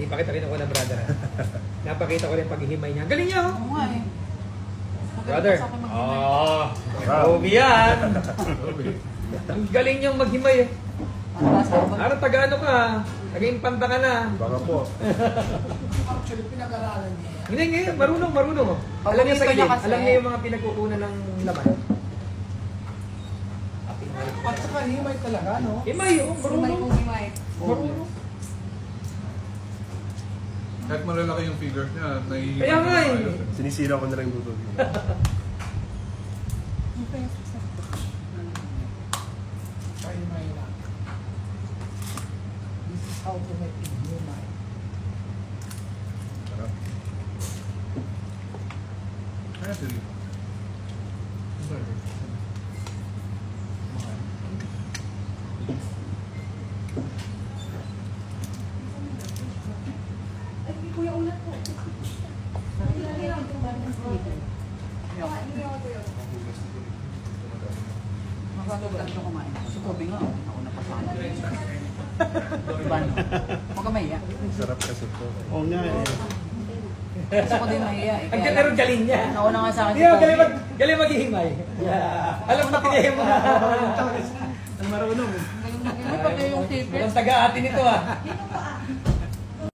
Ipakita rin ako ng brother. Napakita ko rin paghihimay niya. Galing niya, oh. Oo nga eh. Brother. Magaling pa sa akin maghimay. Kobe yan. Ang galing niyang maghimay eh. Ano taga-ano ka? Taga-impanta ka na. Baka po. Actually, pinag-aralan niya. Hindi, marunong. Alam niya sa Paborito niya gilid. kasi. Alam niya yung mga pinagkukunan ng laman. At saka himay talaga, no? Himay, oh. Himay Marunong. kung himay. Marunong. Kahit malalaki yung figures niya, nahihimay. Kaya nga eh. Sinisira ko na lang yung butog. Himay na. This is how to make it himay. Sarap. Kaya sila. Masagod lang siya kumain. Si Kobe nga, oh. Ako napasama. Diba no? Huwag ka mahiya. Sarap kasi po. Oo nga eh. Gusto ko din mahiya eh. Ang Kaya ganda rin lang, galing niya. nauna nga sa akin Hindi, si Kobe. galing maghihimay. Yeah. Alam mo, tinahin mo. Ang marunong. Galing maghimay, pati yung tipis. Walang taga-atin ito ah.